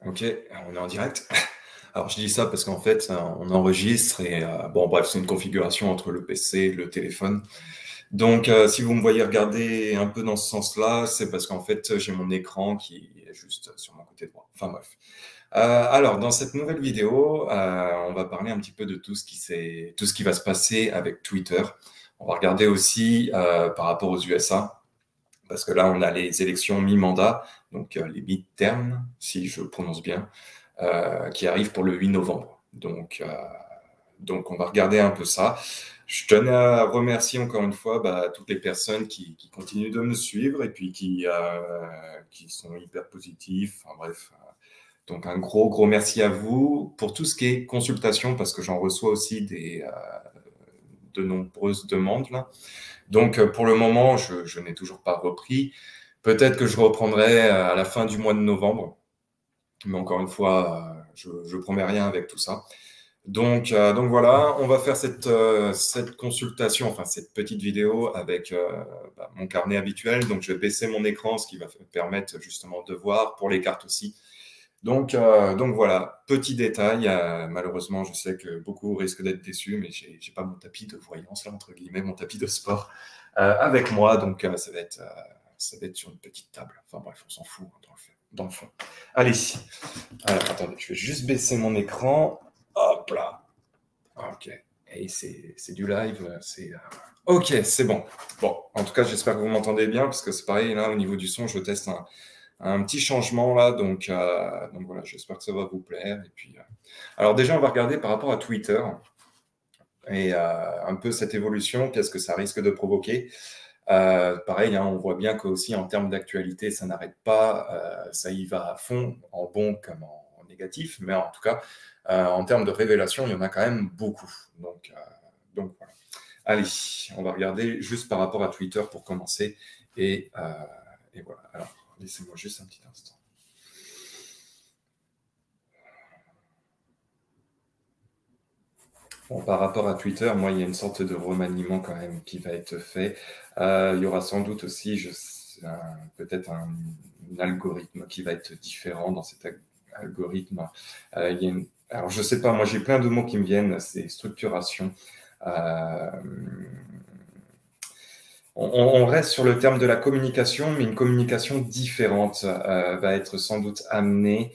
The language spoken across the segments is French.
Ok, on est en direct. Alors je dis ça parce qu'en fait, on enregistre et bon bref, c'est une configuration entre le PC et le téléphone. Donc si vous me voyez regarder un peu dans ce sens-là, c'est parce qu'en fait j'ai mon écran qui est juste sur mon côté droit. Enfin bref. Alors dans cette nouvelle vidéo, on va parler un petit peu de tout ce qui va se passer avec Twitter. On va regarder aussi par rapport aux USA. Parce que là, on a les élections mi-mandat, donc les midterms, si je prononce bien, qui arrivent pour le 8 novembre. Donc, on va regarder un peu ça. Je tenais à remercier encore une fois toutes les personnes qui continuent de me suivre et puis qui sont hyper positifs. Enfin bref, donc un gros merci à vous pour tout ce qui est consultation, parce que j'en reçois aussi de nombreuses demandes là. Donc, pour le moment, je n'ai toujours pas repris. Peut-être que je reprendrai à la fin du mois de novembre. Mais encore une fois, je promets rien avec tout ça. Donc voilà, on va faire cette consultation, enfin cette petite vidéo avec mon carnet habituel. Donc, je vais baisser mon écran, ce qui va me permettre justement de voir pour les cartes aussi. Donc voilà, petit détail. Malheureusement, je sais que beaucoup risquent d'être déçus, mais j'ai pas mon tapis de voyance là, entre guillemets, mon tapis de sport avec moi, donc ça va être sur une petite table. Enfin bref, on s'en fout hein, dans le fond. Allez, alors attendez, je vais juste baisser mon écran. Hop là. Ok. Et c'est du live, Ok, c'est bon. Bon, en tout cas, j'espère que vous m'entendez bien, parce que c'est pareil, là, au niveau du son, je teste un petit changement là, donc voilà, j'espère que ça va vous plaire. Et puis, alors déjà, on va regarder par rapport à Twitter et un peu cette évolution, qu'est-ce que ça risque de provoquer. Pareil, hein, on voit bien qu'aussi en termes d'actualité, ça n'arrête pas, ça y va à fond, en bon comme en négatif, mais en tout cas, en termes de révélation, il y en a quand même beaucoup. Donc voilà. Allez, on va regarder juste par rapport à Twitter pour commencer, et voilà. Alors, laissez-moi juste un petit instant. Bon, par rapport à Twitter, moi, il y a une sorte de remaniement quand même qui va être fait. Il y aura sans doute aussi peut-être un algorithme qui va être différent dans cet algorithme. Alors, je sais pas, moi, j'ai plein de mots qui me viennent, c'est structuration. On reste sur le terme de la communication, mais une communication différente va être sans doute amenée.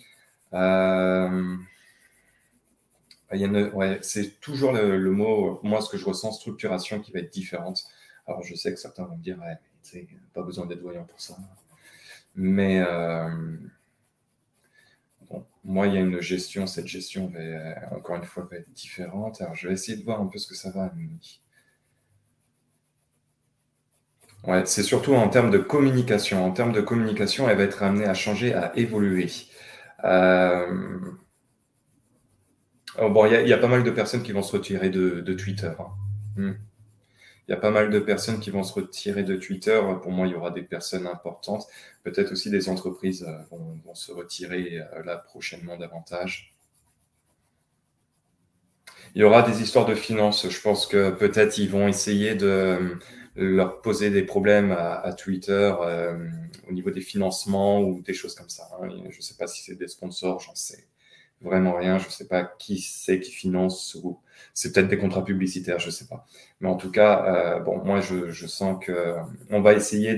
Ouais, c'est toujours le mot, moi, ce que je ressens, structuration qui va être différente. Alors, je sais que certains vont me dire, ouais, tu sais, pas besoin d'être voyant pour ça. Mais bon, moi, il y a une gestion. Cette gestion, encore une fois, va être différente. Alors, je vais essayer de voir un peu ce que ça va amener. Ouais, c'est surtout en termes de communication. En termes de communication, elle va être amenée à changer, à évoluer. Oh, bon, il y a pas mal de personnes qui vont se retirer de Twitter. Hein. Il y a pas mal de personnes qui vont se retirer de Twitter. Pour moi, il y aura des personnes importantes. Peut-être aussi des entreprises vont se retirer là prochainement davantage. Il y aura des histoires de finances. Je pense que peut-être ils vont essayer de leur poser des problèmes à Twitter au niveau des financements ou des choses comme ça. Hein. Je ne sais pas si c'est des sponsors, j'en sais vraiment rien. Je ne sais pas qui c'est qui finance, ou c'est peut-être des contrats publicitaires, je ne sais pas. Mais en tout cas, bon, moi, je sens que on va essayer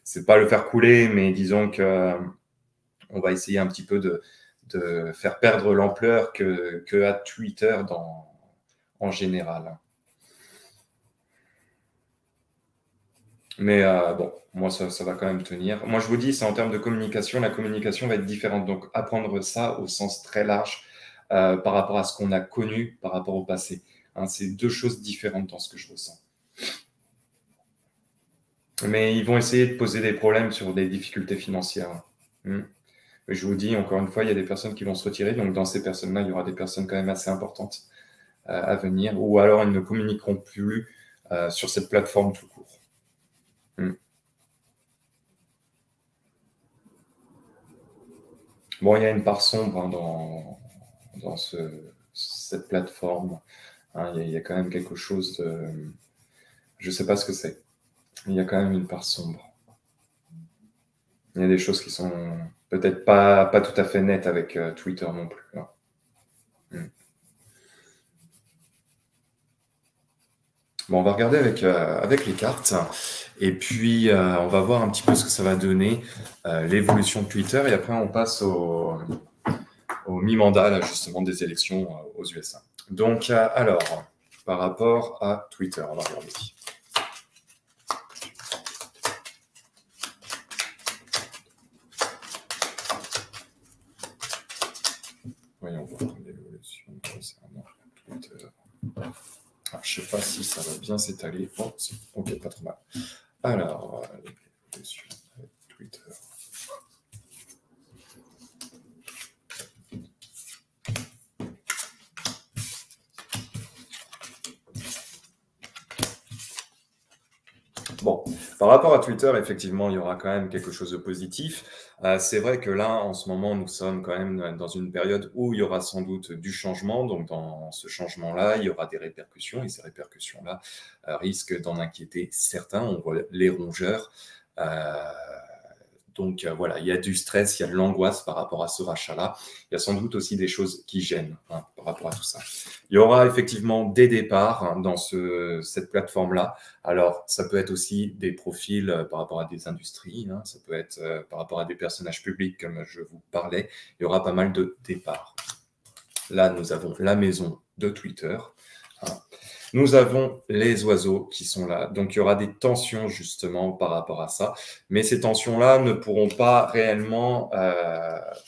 c'est pas le faire couler, mais disons que on va essayer un petit peu de faire perdre l'ampleur que a Twitter en général. Mais bon, moi, ça va quand même tenir. Moi, je vous dis, c'est en termes de communication, la communication va être différente. Donc, apprendre ça au sens très large par rapport à ce qu'on a connu par rapport au passé. Hein, c'est deux choses différentes dans ce que je ressens. Mais ils vont essayer de poser des problèmes sur des difficultés financières. Je vous dis, encore une fois, il y a des personnes qui vont se retirer. Donc, dans ces personnes-là, il y aura des personnes quand même assez importantes à venir. Ou alors, elles ne communiqueront plus sur cette plateforme tout court. Bon, il y a une part sombre hein, dans cette plateforme. Hein, il y a quand même quelque chose de... Je ne sais pas ce que c'est. Il y a quand même une part sombre. Il y a des choses qui sont peut-être pas tout à fait nettes avec Twitter non plus. Bon, on va regarder avec les cartes et puis on va voir un petit peu ce que ça va donner, l'évolution de Twitter, et après on passe au mi-mandat là, justement des élections aux USA. Donc alors, par rapport à Twitter, on va regarder ici. Voyons voir l'évolution concernant Twitter. Alors, je ne sais pas si ça va bien s'étaler. Oh, ok, pas trop mal. Alors, l'évolution de Twitter. Bon, par rapport à Twitter, effectivement, il y aura quand même quelque chose de positif. C'est vrai que là, en ce moment, nous sommes quand même dans une période où il y aura sans doute du changement. Donc, dans ce changement-là, il y aura des répercussions, et ces répercussions-là risquent d'en inquiéter certains. On voit les rongeurs. Donc voilà, il y a du stress, il y a de l'angoisse par rapport à ce rachat-là. Il y a sans doute aussi des choses qui gênent par rapport à tout ça. Il y aura effectivement des départs dans cette plateforme-là. Alors, ça peut être aussi des profils par rapport à des industries, ça peut être par rapport à des personnages publics, comme je vous parlais. Il y aura pas mal de départs. Là, nous avons la maison de Twitter. Nous avons les oiseaux qui sont là. Donc, il y aura des tensions justement par rapport à ça. Mais ces tensions-là ne pourront pas réellement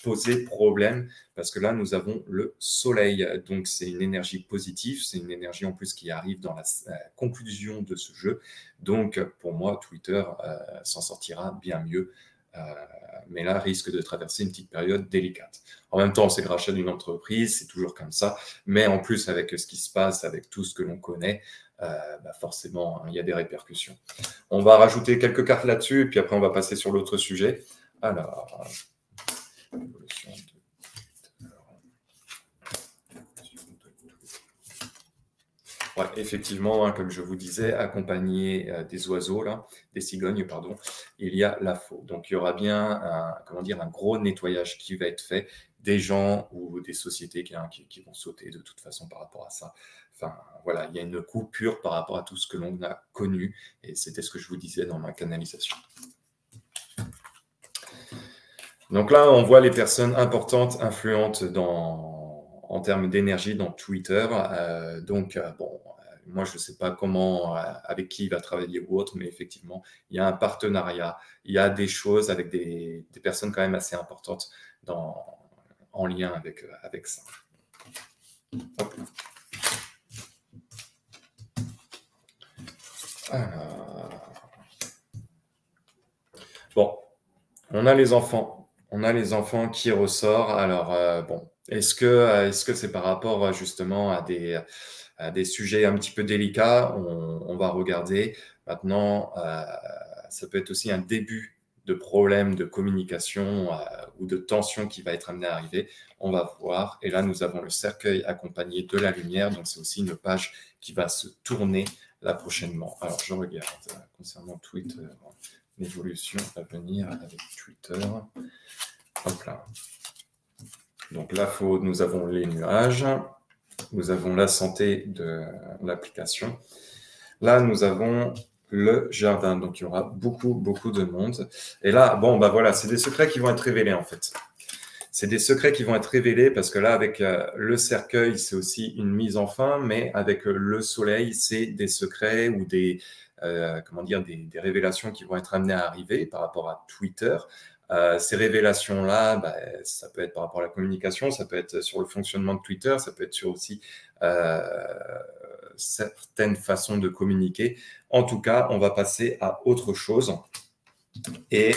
poser problème parce que là, nous avons le soleil. Donc, c'est une énergie positive. C'est une énergie en plus qui arrive dans la conclusion de ce jeu. Donc, pour moi, Twitter s'en sortira bien mieux. Mais là, risque de traverser une petite période délicate. En même temps, c'est le rachat d'une entreprise, c'est toujours comme ça. Mais en plus, avec ce qui se passe, avec tout ce que l'on connaît, forcément, il y a des répercussions. On va rajouter quelques cartes là-dessus, et puis après, on va passer sur l'autre sujet. Alors, évolution de... Ouais, effectivement, comme je vous disais, accompagné des oiseaux, là, des cigognes, pardon, il y a la faux. Donc, il y aura bien un gros nettoyage qui va être fait des gens ou des sociétés qui vont sauter de toute façon par rapport à ça. Enfin, voilà, il y a une coupure par rapport à tout ce que l'on a connu, et c'était ce que je vous disais dans ma canalisation. Donc là, on voit les personnes importantes, influentes en termes d'énergie dans Twitter. Bon, moi, je ne sais pas comment, avec qui il va travailler ou autre, mais effectivement, il y a un partenariat, il y a des choses avec des personnes quand même assez importantes en lien avec ça. Hop. Bon, on a les enfants. On a les enfants qui ressortent. Alors, bon, est-ce que c'est par rapport justement à des sujets un petit peu délicats? On va regarder. Maintenant, ça peut être aussi un début de problème de communication ou de tension qui va être amené à arriver. On va voir. Et là, nous avons le cercueil accompagné de la lumière. Donc, c'est aussi une page qui va se tourner là prochainement. Alors, je regarde concernant Twitter. L'évolution à venir avec Twitter. Hop là. Donc là, nous avons les nuages. Nous avons la santé de l'application. Là, nous avons le jardin. Donc, il y aura beaucoup, beaucoup de monde. Et là, bon, bah voilà, c'est des secrets qui vont être révélés, en fait. C'est des secrets qui vont être révélés parce que là, avec le cercueil, c'est aussi une mise en fin, mais avec le soleil, c'est des secrets ou des révélations qui vont être amenées à arriver par rapport à Twitter. Ces révélations-là, ça peut être par rapport à la communication, ça peut être sur le fonctionnement de Twitter, ça peut être sur aussi certaines façons de communiquer. En tout cas, on va passer à autre chose. Et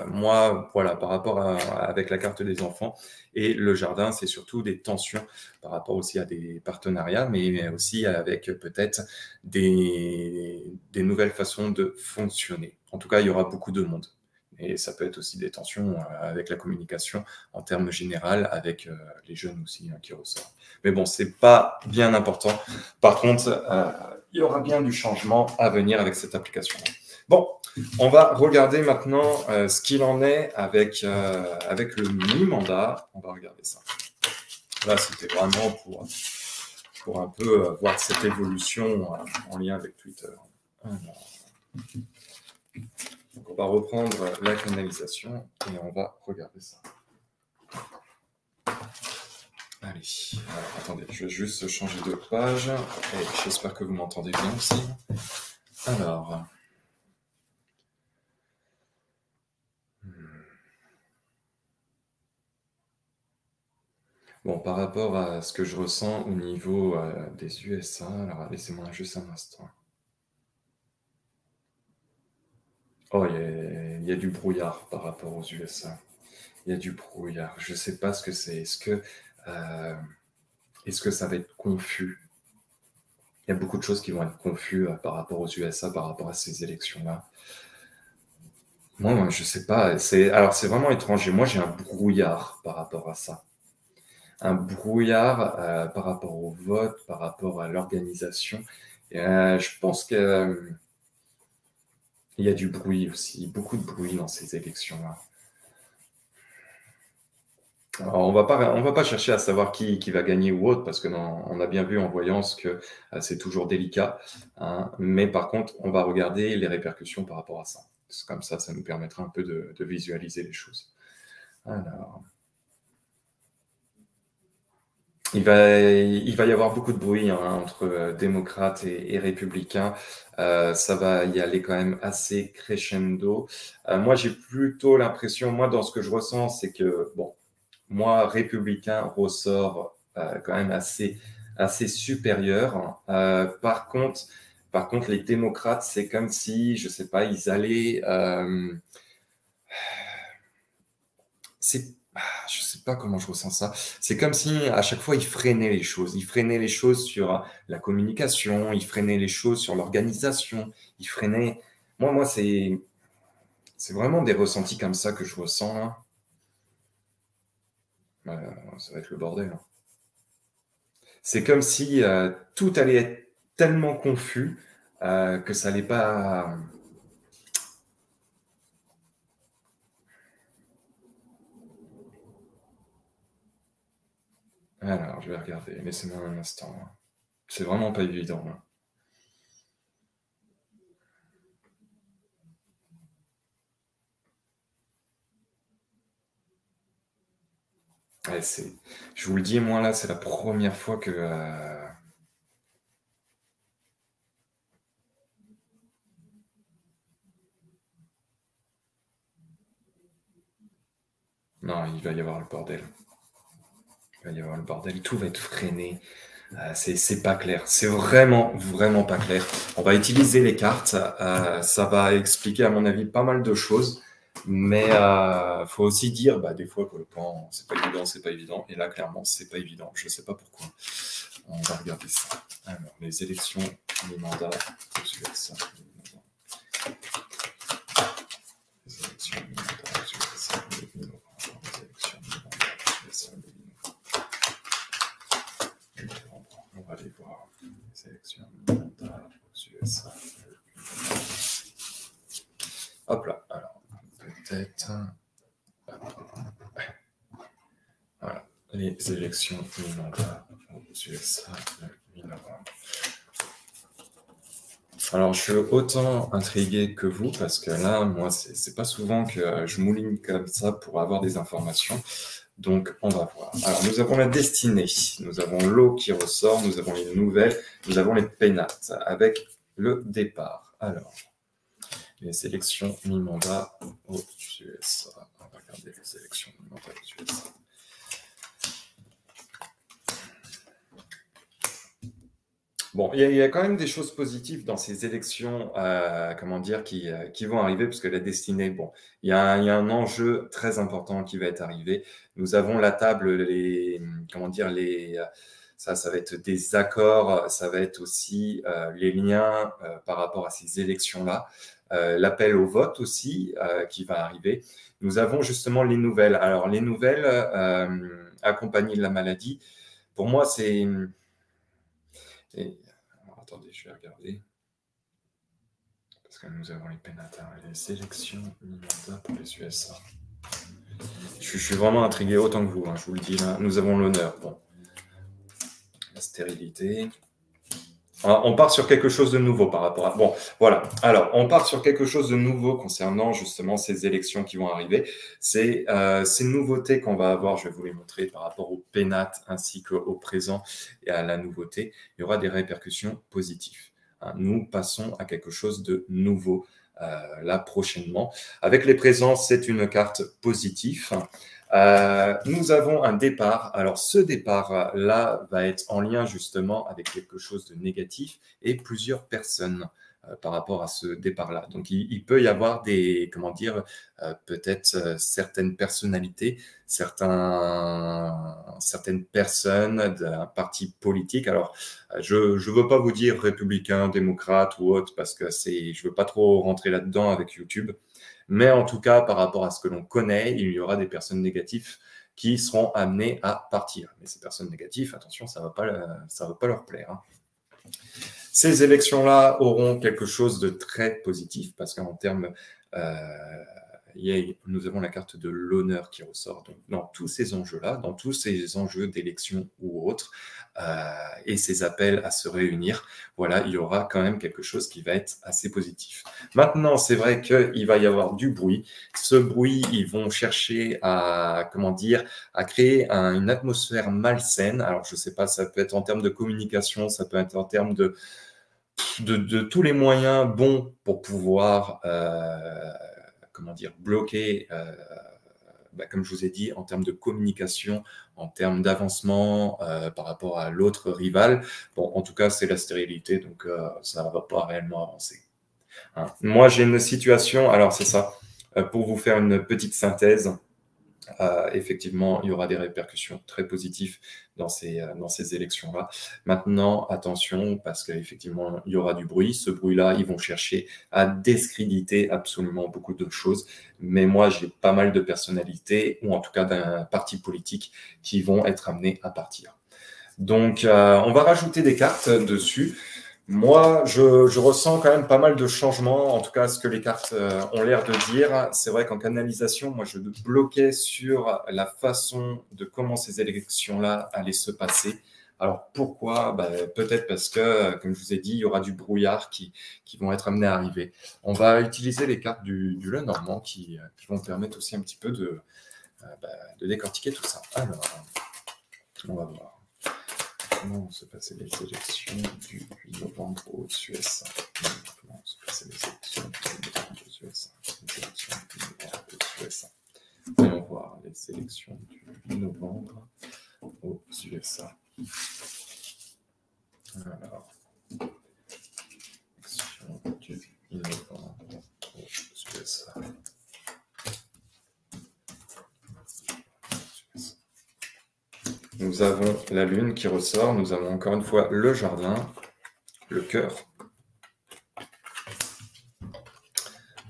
moi, voilà, par rapport avec la carte des enfants et le jardin, c'est surtout des tensions par rapport aussi à des partenariats, mais aussi avec peut-être des nouvelles façons de fonctionner. En tout cas, il y aura beaucoup de monde. Et ça peut être aussi des tensions avec la communication en termes généraux, avec les jeunes aussi qui ressortent. Mais bon, c'est pas bien important. Par contre, il y aura bien du changement à venir avec cette application. Bon, on va regarder maintenant ce qu'il en est avec, avec le mi-mandat. On va regarder ça. Là, c'était vraiment pour un peu voir cette évolution en lien avec Twitter. Alors, donc on va reprendre la canalisation et on va regarder ça. Allez, alors, attendez, je vais juste changer de page et j'espère que vous m'entendez bien aussi. Alors, bon, par rapport à ce que je ressens au niveau des USA, alors laissez-moi juste un instant. Oh, il y a du brouillard par rapport aux USA. Il y a du brouillard. Je ne sais pas ce que c'est. Est-ce que ça va être confus? Il y a beaucoup de choses qui vont être confuses par rapport aux USA, par rapport à ces élections-là. Moi, je ne sais pas. Alors, c'est vraiment étrange. Et moi, j'ai un brouillard par rapport à ça. Un brouillard par rapport au vote, par rapport à l'organisation. Je pense qu'il y a du bruit aussi, beaucoup de bruit dans ces élections-là. Alors, on va pas chercher à savoir qui va gagner ou autre, parce que on a bien vu en voyance que c'est toujours délicat. Hein. Mais par contre, on va regarder les répercussions par rapport à ça. Comme ça nous permettra un peu de visualiser les choses. Alors, il va y avoir beaucoup de bruit hein, entre démocrates et républicains. Ça va y aller quand même assez crescendo. Moi, j'ai plutôt l'impression, moi, dans ce que je ressens, c'est que, bon, moi, républicain ressort quand même assez supérieur. Par contre, les démocrates, c'est comme si, je sais pas, ils allaient. Je sais pas comment je ressens ça. C'est comme si à chaque fois ils freinaient les choses. Ils freinaient les choses sur la communication, ils freinaient les choses sur l'organisation, ils freinaient. Moi, c'est vraiment des ressentis comme ça que je ressens. Hein. Ça va être le bordel. Hein. C'est comme si tout allait être tellement confus que ça allait pas. Alors, je vais regarder. Laissez-moi un instant. Hein. C'est vraiment pas évident. Hein. Ouais, je vous le dis, moi là, c'est la première fois que. Non, il va y avoir le bordel. Il va y avoir le bordel. Tout va être freiné. C'est pas clair. C'est vraiment, vraiment pas clair. On va utiliser les cartes. Ça va expliquer, à mon avis, pas mal de choses. Mais faut aussi dire, des fois, que quand c'est pas évident, c'est pas évident. Et là, clairement, c'est pas évident. Je sais pas pourquoi. On va regarder ça. Alors, les élections, les mandats, les élections, les élections, les mandats, les élections, les élections, on va aller voir les élections, les mandats, aux USA. Hop là, alors, peut-être. Voilà, les élections, les mandats aux USA, le 8 novembre. Alors, je suis autant intrigué que vous parce que là, moi, c'est pas souvent que je mouline comme ça pour avoir des informations. Donc, on va voir. Alors, nous avons la destinée, nous avons l'eau qui ressort, nous avons les nouvelles, nous avons les pénates avec le départ. Alors, les élections mi-mandat aux USA. On va regarder les élections mi-mandat aux USA. Bon, il y a quand même des choses positives dans ces élections, comment dire, qui vont arriver, parce que la destinée, bon, il y a un enjeu très important qui va être arrivé. Nous avons la table, comment dire, ça va être des accords, ça va être aussi les liens par rapport à ces élections-là, l'appel au vote aussi qui va arriver. Nous avons justement les nouvelles. Alors, les nouvelles accompagnées de la maladie, pour moi, c'est... Alors, attendez, je vais regarder. Parce que nous avons les pénatins, les élections mi-mandat pour les USA. Je suis vraiment intrigué autant que vous, hein, je vous le dis là. Nous avons l'honneur. Bon. La stérilité. Alors, on part sur quelque chose de nouveau par rapport à... Bon, voilà. Alors, on part sur quelque chose de nouveau concernant justement ces élections qui vont arriver. C'est ces nouveautés qu'on va avoir, je vais vous les montrer par rapport au pénat ainsi qu'au présent et à la nouveauté. Il y aura des répercussions positives. Hein, nous passons à quelque chose de nouveau là prochainement. Avec les présents, c'est une carte positive. Nous avons un départ. Alors, ce départ-là va être en lien justement avec quelque chose de négatif et plusieurs personnes par rapport à ce départ-là. Donc, il peut y avoir des, comment dire, peut-être certaines personnalités, certaines personnes d'un parti politique. Alors, je ne veux pas vous dire républicain, démocrate ou autre parce que je ne veux pas trop rentrer là-dedans avec YouTube. Mais en tout cas, par rapport à ce que l'on connaît, il y aura des personnes négatives qui seront amenées à partir. Mais ces personnes négatives, attention, ça ne va pas leur plaire. Hein. Ces élections-là auront quelque chose de très positif parce qu'en termes... nous avons la carte de l'honneur qui ressort. Donc, dans tous ces enjeux-là, dans tous ces enjeux d'élection ou autres, et ces appels à se réunir, voilà, il y aura quand même quelque chose qui va être assez positif. Maintenant, c'est vrai qu'il va y avoir du bruit. Ce bruit, ils vont chercher à, comment dire, à créer une atmosphère malsaine. Alors, je ne sais pas, ça peut être en termes de communication, ça peut être en termes de tous les moyens bons pour pouvoir comment dire, bloquer, comme je vous ai dit, en termes de communication, en termes d'avancement par rapport à l'autre rival. Bon, en tout cas, c'est la stérilité, donc ça ne va pas réellement avancer. Hein. Moi, j'ai une situation, alors c'est ça, pour vous faire une petite synthèse, effectivement, il y aura des répercussions très positives dans ces élections-là. Maintenant, attention, parce qu'effectivement, il y aura du bruit. Ce bruit-là, ils vont chercher à discréditer absolument beaucoup de choses. Mais moi, j'ai pas mal de personnalités, ou en tout cas d'un parti politique, qui vont être amenés à partir. Donc, on va rajouter des cartes dessus. Moi, je ressens quand même pas mal de changements, en tout cas ce que les cartes ont l'air de dire. C'est vrai qu'en canalisation, moi, je bloquais sur la façon de comment ces élections-là allaient se passer. Alors, pourquoi? Peut-être parce que, comme je vous ai dit, il y aura du brouillard qui vont être amenés à arriver. On va utiliser les cartes du Lenormand qui vont permettre aussi un petit peu de décortiquer tout ça. Alors, on va voir. Comment vont se passer les élections du 8 novembre aux USA? Comment vont se passer les élections du 8 novembre aux USA? Les élections du 8 novembre aux USA. Voyons voir les élections du 8 novembre aux USA. Alors, élections du 8 novembre aux USA. Nous avons la lune qui ressort, nous avons encore une fois le jardin, le cœur,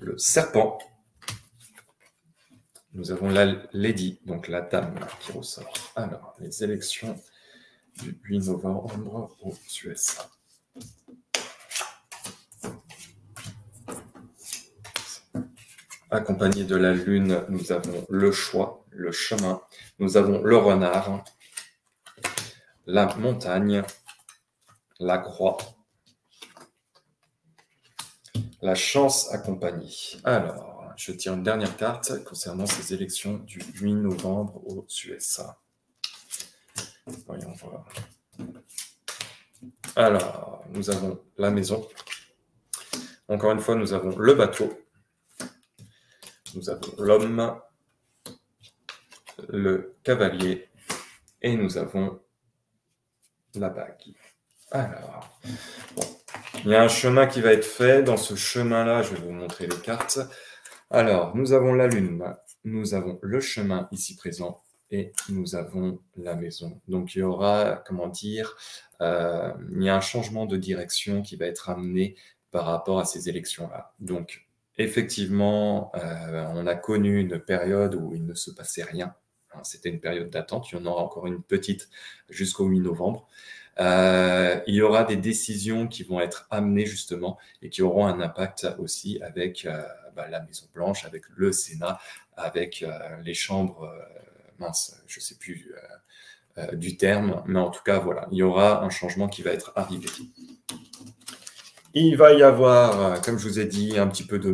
le serpent, nous avons la lady, donc la dame qui ressort. Alors, les élections du 8 novembre aux USA. Accompagné de la lune, nous avons le choix, le chemin, nous avons le renard, la montagne, la croix, la chance accompagnée. Alors, je tire une dernière carte concernant ces élections du 8 novembre aux USA. Voyons voir. Alors, nous avons la maison. Encore une fois, nous avons le bateau. Nous avons l'homme, le cavalier et nous avons la bague. Alors, bon, il y a un chemin qui va être fait. Dans ce chemin-là, je vais vous montrer les cartes. Alors, nous avons la lune, nous avons le chemin ici présent et nous avons la maison. Donc, il y aura, comment dire, il y a un changement de direction qui va être amené par rapport à ces élections-là. Donc, effectivement, on a connu une période où il ne se passait rien. hein, c'était une période d'attente. Il y en aura encore une petite jusqu'au 8 novembre. Il y aura des décisions qui vont être amenées justement et qui auront un impact aussi avec la Maison-Blanche, avec le Sénat, avec les chambres, je ne sais plus du terme, mais en tout cas, voilà, il y aura un changement qui va être arrivé. Il va y avoir, comme je vous ai dit, un petit peu de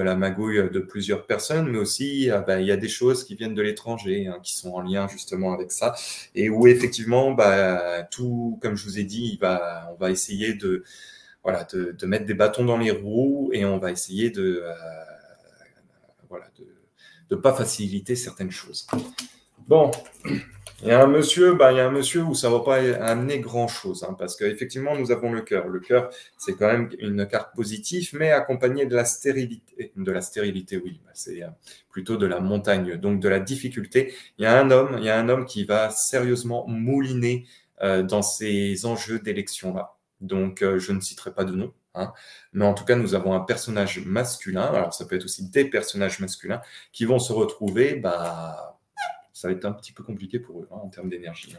la magouille de plusieurs personnes, mais aussi il y a des choses qui viennent de l'étranger, hein, qui sont en lien justement avec ça, et où effectivement, tout, comme je vous ai dit, on va essayer de mettre des bâtons dans les roues, et on va essayer de pas faciliter certaines choses. Bon. Il y a un monsieur où ça ne va pas amener grand-chose, hein, parce qu'effectivement, nous avons le cœur. Le cœur, c'est quand même une carte positive, mais accompagnée de la stérilité. De la stérilité, oui, c'est plutôt de la montagne, donc de la difficulté. Il y a un homme qui va sérieusement mouliner dans ces enjeux d'élection-là. Donc, je ne citerai pas de nom, hein, mais en tout cas, nous avons un personnage masculin, alors ça peut être aussi des personnages masculins, qui vont se retrouver, ça va être un petit peu compliqué pour eux, hein, en termes d'énergie.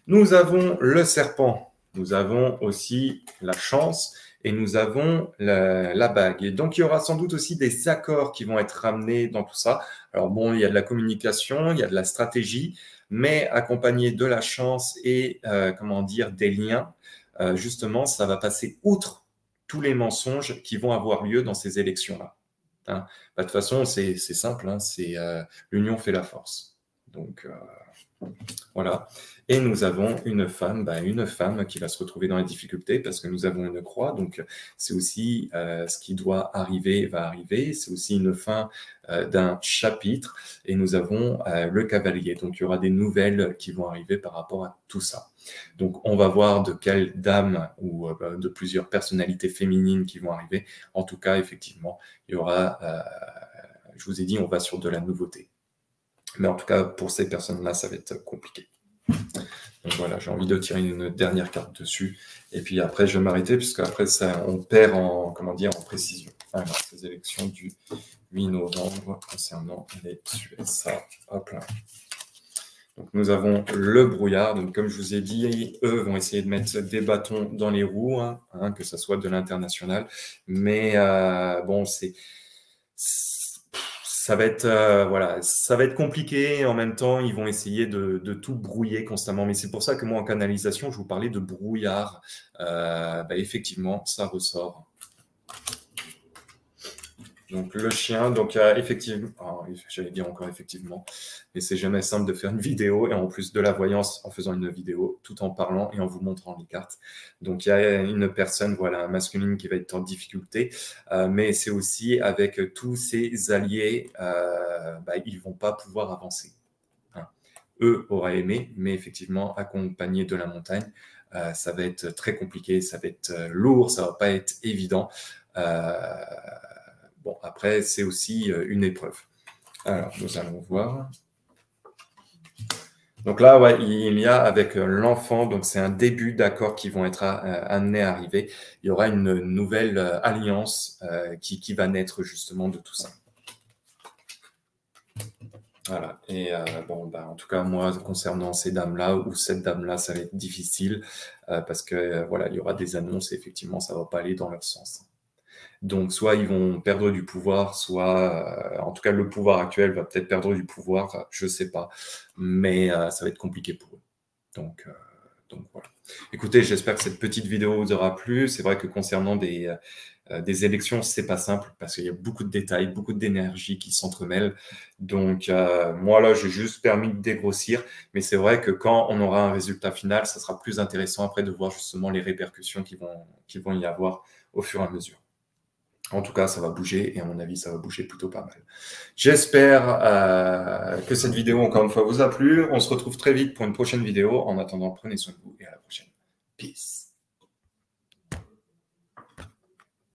Nous avons le serpent, nous avons aussi la chance et nous avons la bague. Et donc, il y aura sans doute aussi des accords qui vont être ramenés dans tout ça. Alors bon, il y a de la communication, il y a de la stratégie, mais accompagné de la chance et, des liens, justement, ça va passer outre tous les mensonges qui vont avoir lieu dans ces élections-là. Hein. De toute façon, c'est simple, hein, l'union fait la force. Donc, voilà. Et nous avons une femme qui va se retrouver dans les difficultés parce que nous avons une croix. Donc, c'est aussi ce qui doit arriver va arriver. C'est aussi une fin d'un chapitre. Et nous avons le cavalier. Donc, il y aura des nouvelles qui vont arriver par rapport à tout ça. Donc, on va voir de quelle dame ou de plusieurs personnalités féminines qui vont arriver. En tout cas, effectivement, il y aura, je vous ai dit, on va sur de la nouveauté. Mais en tout cas, pour ces personnes-là, ça va être compliqué. Donc voilà, j'ai envie de tirer une dernière carte dessus. Et puis après, je vais m'arrêter, puisqu'après, on perd en précision. Alors, ces élections du 8 novembre concernant les USA. Hop là. Donc, nous avons le brouillard. Donc, comme je vous ai dit, eux vont essayer de mettre des bâtons dans les roues, hein, que ce soit de l'international. Mais bon, ça va être compliqué. En même temps, ils vont essayer de tout brouiller constamment. Mais c'est pour ça que moi, en canalisation, je vous parlais de brouillard. Effectivement, ça ressort. Donc, le chien, donc effectivement, j'allais dire encore effectivement, mais c'est jamais simple de faire une vidéo et en plus de la voyance en faisant une vidéo, tout en parlant et en vous montrant les cartes. Donc, il y a une personne, voilà, masculine qui va être en difficulté, mais c'est aussi avec tous ses alliés, ils vont pas pouvoir avancer. Hein. Eux auraient aimé, mais effectivement, accompagnés de la montagne, ça va être très compliqué, ça va être lourd, ça va pas être évident. Bon, après, c'est aussi une épreuve. Alors, nous allons voir. Donc là, ouais, il y a avec l'enfant, donc c'est un début d'accords qui vont être amenés à arriver. Il y aura une nouvelle alliance qui va naître justement de tout ça. Voilà. Et en tout cas, moi, concernant ces dames-là ou cette dame-là, ça va être difficile parce que voilà, il y aura des annonces et effectivement, ça ne va pas aller dans leur sens. Donc, soit ils vont perdre du pouvoir, soit, en tout cas, le pouvoir actuel va peut-être perdre du pouvoir, je ne sais pas, mais ça va être compliqué pour eux. Donc voilà. Écoutez, j'espère que cette petite vidéo vous aura plu. C'est vrai que concernant des élections, c'est pas simple parce qu'il y a beaucoup de détails, beaucoup d'énergie qui s'entremêlent. Donc, moi, là, j'ai juste permis de dégrossir, mais c'est vrai que quand on aura un résultat final, ça sera plus intéressant après de voir justement les répercussions qui vont y avoir au fur et à mesure. En tout cas, ça va bouger et à mon avis, ça va bouger plutôt pas mal. J'espère que cette vidéo, encore une fois, vous a plu. On se retrouve très vite pour une prochaine vidéo. En attendant, prenez soin de vous et à la prochaine. Peace.